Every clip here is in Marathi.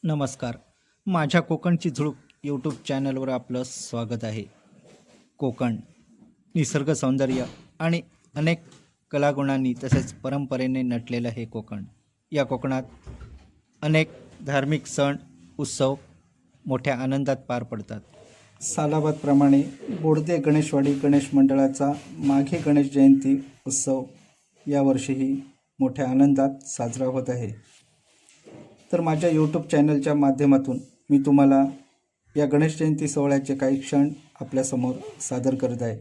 नमस्कार. माझ्या कोकणची झुळूक यूट्यूब चॅनलवर आपलं स्वागत आहे. कोकण निसर्ग सौंदर्य आणि अनेक कलागुणांनी तसेच परंपरेने नटलेलं हे कोकण. या कोकणात अनेक धार्मिक सण उत्सव मोठ्या आनंदात पार पडतात. सालाबादप्रमाणे बोडदे गणेशवाडी गणेश मंडळाचा माघी गणेश जयंती उत्सव यावर्षीही मोठ्या आनंदात साजरा होत आहे. तर माझ्या यूट्यूब चॅनलच्या माध्यमातून मी तुम्हाला या गणेश जयंती सोहळ्याचे काही क्षण आपल्यासमोर सादर करत आहे.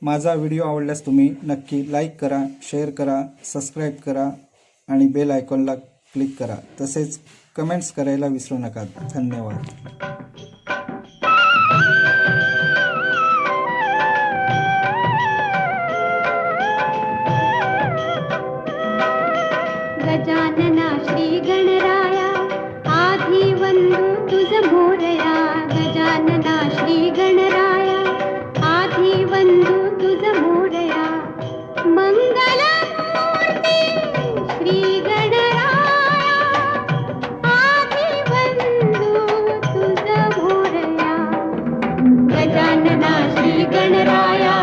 माझा व्हिडिओ आवडल्यास तुम्ही नक्की लाईक करा, शेअर करा, सबस्क्राईब करा आणि बेल आयकॉनला क्लिक करा. तसेच कमेंट्स करायला विसरू नका. धन्यवाद. गजानना श्री गणराया आधी वंदू तुझ मोरया. गजानना श्री गणराया आधी वंदू तुझ मोरया. मंगल मूर्ती श्री गणराया आधी वंदू तुझ मोरया. गजानना श्री गणराया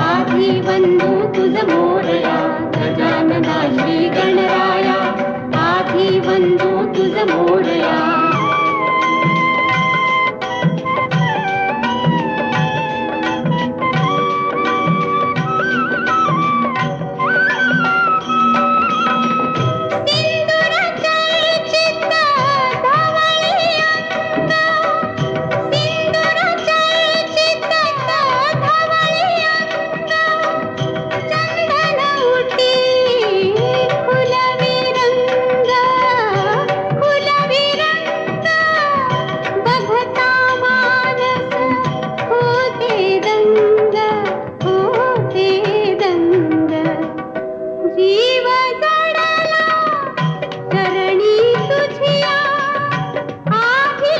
आधी वंदू तुझ मोरया. गजानना श्री गणराया आधी वंदू तुझ मोरया.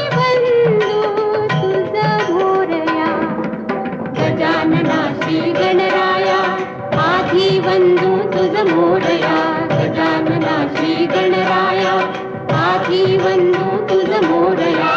वंदू तुझ मोरया. गजानना श्री गणराया आधी वंदू तुझ मोरया. गजानना श्री गणराया आधी वंदू तुझ मोरया.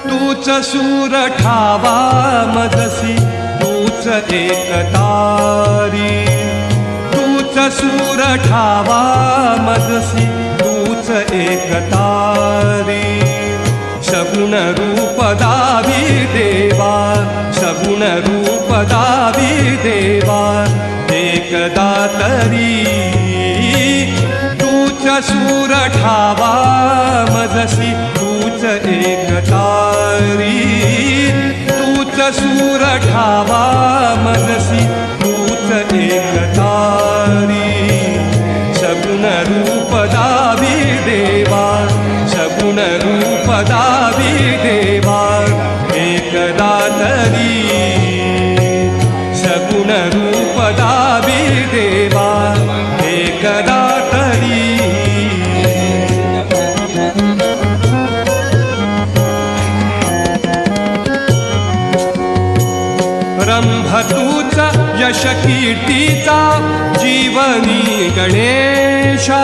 तूच शूर ठावा मजसी तूच एकतारी. तूच शूर ठावा मजसी तूच एकतारी. शगुन रूप दावी देवा शगुन रूप दावी देवा एकदा तरी. तूच शूर ठावा मजसी तूच एकतारी. तूच शूर ठावा मनसी तूच एकतारी. शगुन रूप दावी देवा शगुन रूप दावी देवा एकदा तरी. शगुन रूप दावी देवा एकदा तरी. रंभ तूचा यश कीर्तीचा जीवनी गणेशा.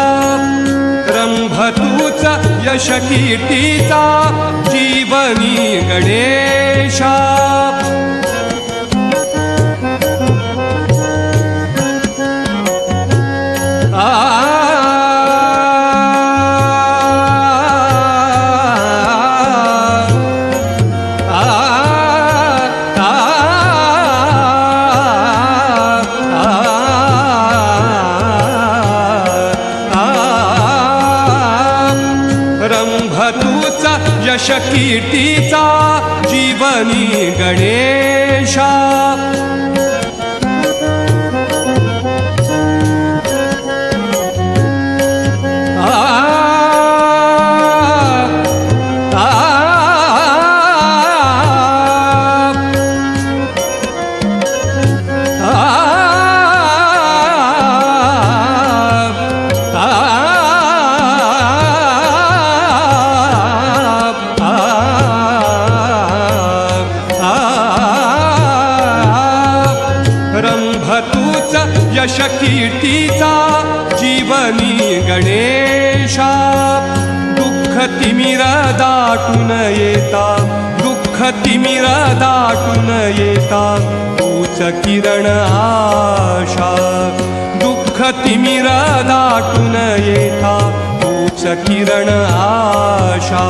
रंभ तूचा यश कीर्तीचा जीवनी गणेश. यश कीर्तीचा जीवनी गणेशा रंभतूच यश कीर्तीचा जीवनी गणेशा दुःख तिमिर दाटून येता दुःख तिमिर दाटून येता तूच किरण आशा दुःख तिमिर दाटून येता तूच किरण आशा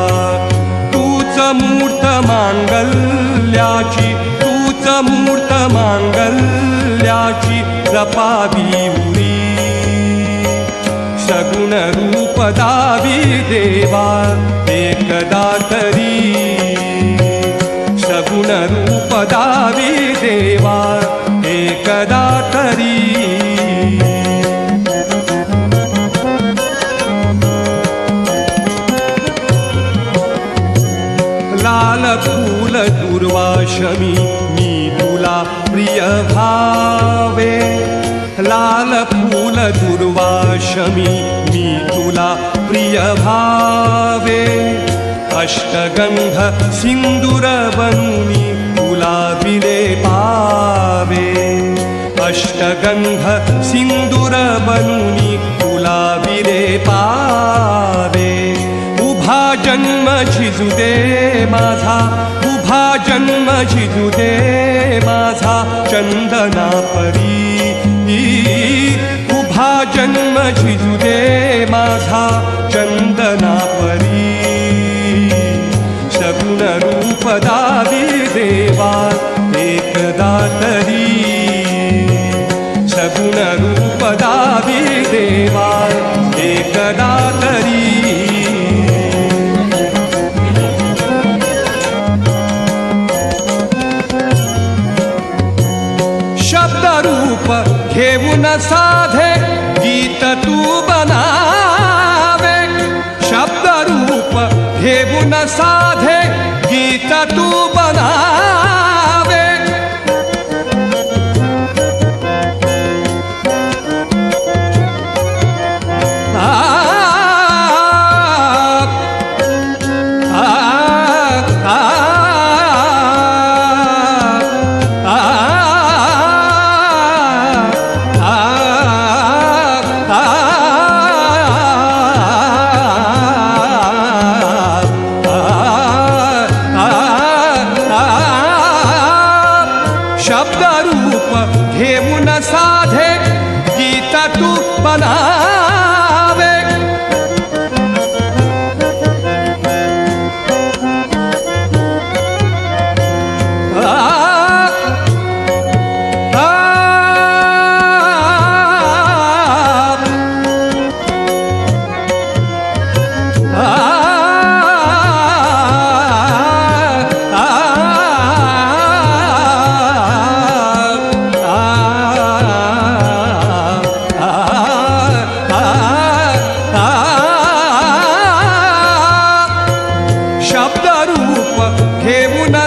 तूच मूर्त मांगल्याची तूच मूर्त मांगल्याची जपावी उरी सगुण रूप दावी देवा एकदा तरी सगुण रूप दावी देवा एकदा तरी लाल फूल दुर्वाशमी मी तुला प्रिय भावे लाल फूल दुर्वाशमी मी तुला प्रिय भावे अष्टगंध सिंदूर बनूनी तुला विले पावे अष्टगंध सिंदूर बनूनी तुला विले पावे उभा जन्म झिजू दे माझा उभा जन्म झिजू दे माझा चंदना परी उभा जन्म झिजू दे माझा चंदना परी सगुण रूप दावी देवा एकदा तरी सगुण रूप दावी देवा एकदा तरी शब्दरूप घेऊन साधे गीत तू बनावे शब्दरूप घेऊन साधे गीत तू बनावे शब्दरूप घेऊन साधे गीत तू बनावे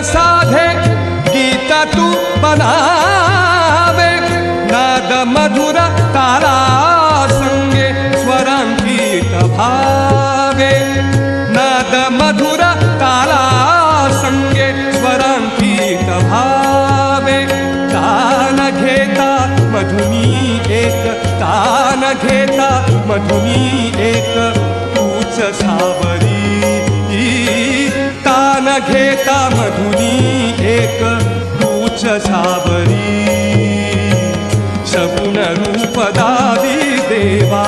साधे गीत तू बनावे नाद मधुर तारा संगे स्वरांकित भावे नाद मधुर तारा संगे स्वरांकित भावे तान घेता मधुनी एक तान घेता मधुनी एक तूच सावरी तान घेता मधुनी एक तूच सावरी सगुण रूप दावी देवा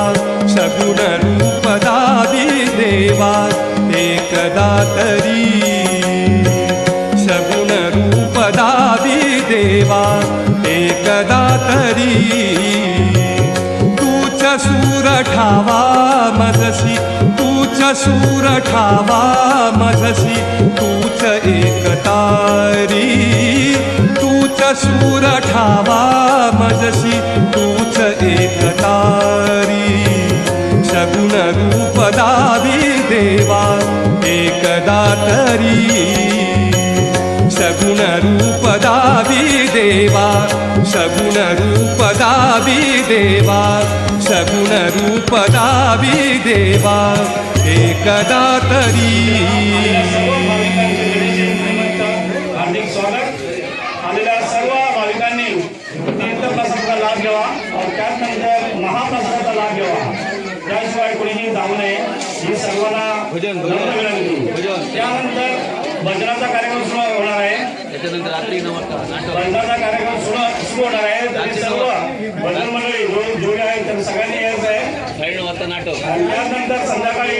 सगुण रूप दावी देवा एकदा तरी सगुण रूप दावी देवा एकदा तरी तूच सूर ठावा मजसी तूच सूर ठावा मजसी तूच एकतारी तूच सूर ठावा मजसी तूच एकतारी सगुण रूप दावी देवा एकदा तरी सगुण रूप दावी देवा सगुण रूप दावी देवा सगुण रूप दावी देवा एकदा तरी हार्दिक स्वागत आलेल्या सर्व भाविकांनी तीर्थप्रसादाचा लाभ घ्यावा और त्यानंतर महाप्रसादाचा लाभ घ्यावा त्याशिवाय कोणीही जाऊ नये ही सर्वांना विनंती त्यानंतर भजनाचा कार्यक्रम सुरू होणार आहे भजनाचा कार्यक्रम सुरू होणार आहे तरी सर्व भजन मंडळी जोडे आहेत तर सगळ्यांनी यायचं आहे त्यानंतर संध्याकाळी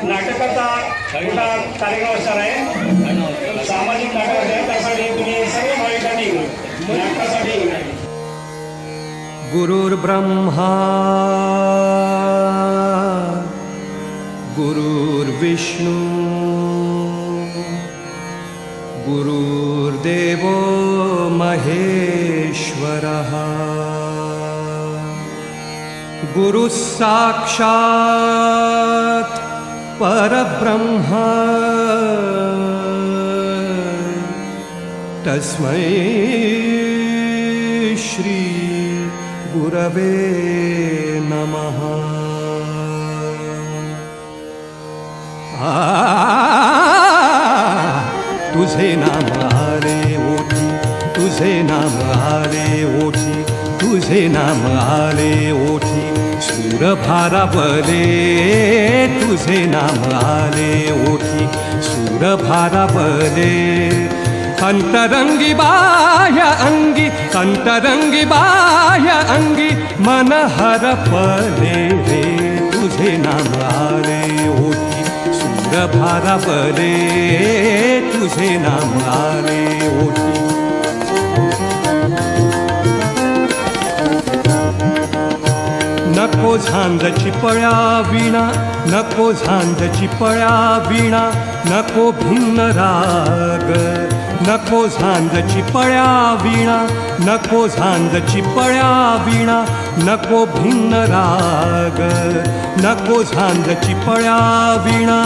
नाटकाचा मोठा कार्यक्रम असणार आहे सामाजिक नाटक आहे त्यासाठी तुम्ही सर्व भाविकांनी नाटकासाठी गुरुर्ब्रह्मा गुरुर्विष्णू गुरुर्देवो महेश्वरः गुरुः साक्षात् परब्रह्म तस्मै श्री गुरवे नमः तुझे नाम आले ओठी तुझे नाम आले ओठी तुझे नाम आले ओठी सूर भारावले तुझे नाम आले ओठी सूर भारावले अंतरंगी बाह्य अंगी मन हरपले रे तुझे नाम आले ओठी सूर भारावले तुझे नाम आले ओठी नको झांजची पळ्या विणा नको झांजची पळ्या विणा नको भिन्न राग नको झांजची पळ्या विणा नको झांजची पळ्या विणा नको भिन्न राग नको झांजची पळ्या विणा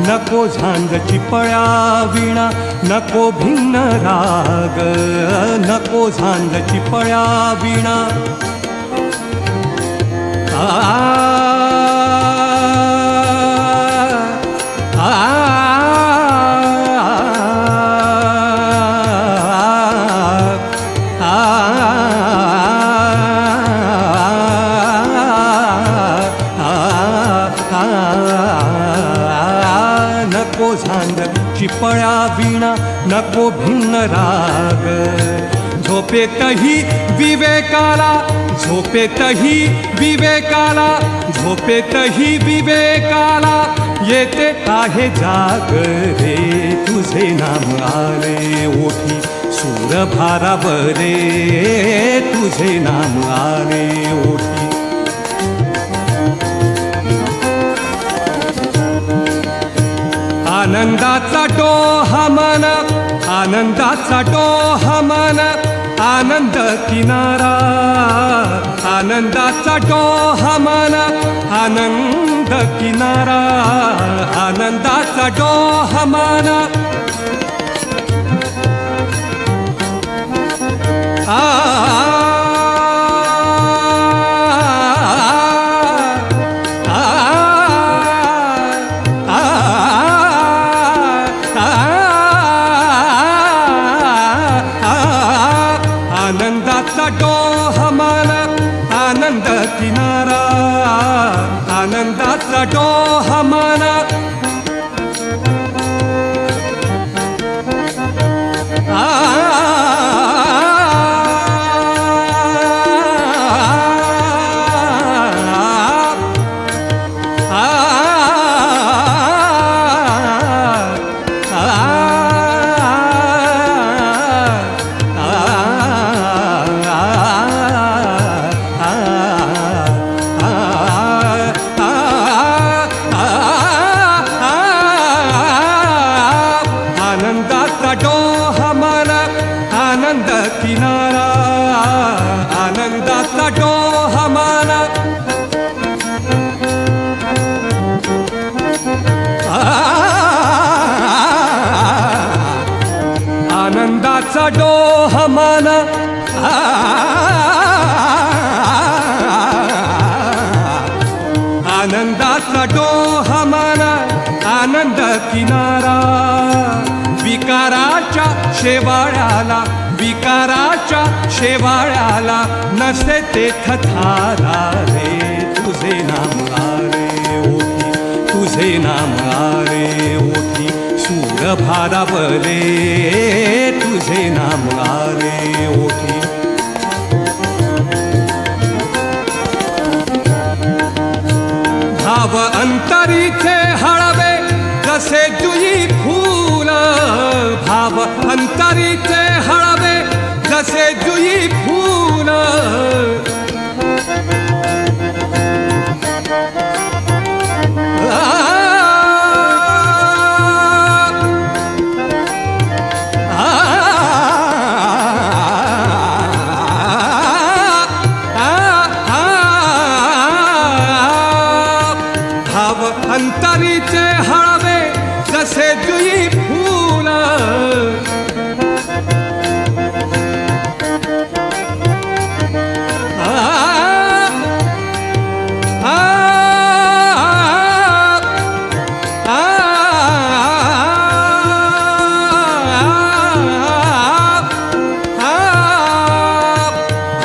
नको झांजची पळ्या विणा नको भिन्न राग नको झांजची पळ्या विणा नको झांजची पळ्या विणा नको भिन्न राग झोपेतही विवेकाला झोपेतही विवेकाला झोपेतही विवेकाला येते आहे जाग रे तुझे नाम आले ओठी सूर भारावले तुझे नाम आले ओठी आनंदाचा डोहा मन आनंदाचा डोहा मन आनंद किनारा आनंदाचा डोहा मन आनंद किनारा आनंदाचा डोहा मन आनंदाचा डोहा मन आनंद किनारा आनंदाचा डोहा मन मन आनंदाचा डोह मन आनंद किनारा विकाराच्या शेवाळ्याला नसे तेथ थारा रे तुझे नाम आरे ओठी तुझे नाम आरे ओठी सूर भारावले तुझे नाम आरे ओठी भाव अंतरीचे हळवे जसे जुई फूल भाव अंतरीचे हळवे जसे जुई फूल भाव अंतरीचे हळवे जसे जुई फूल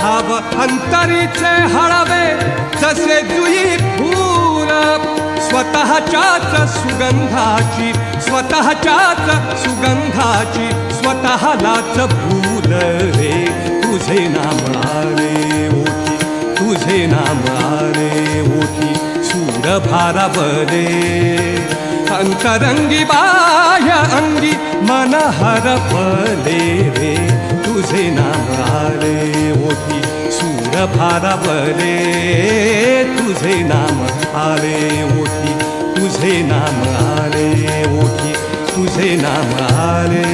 भाव अंतरीचे हळवे जसे जुई फूल स्वतःच्याच सुगंधाची स्वतःलाच भूल रे तुझे नाम आरे ओठी तुझे नाम आरे ओठी सूर भारावले अंतरंगी बाह्य अंगी मन हरपले रे तुझे नाम आरे ओठी सूर भारावले तुझे नाम आरे ओठी तुझे नाम आरे ओठी तुझे नाम आरे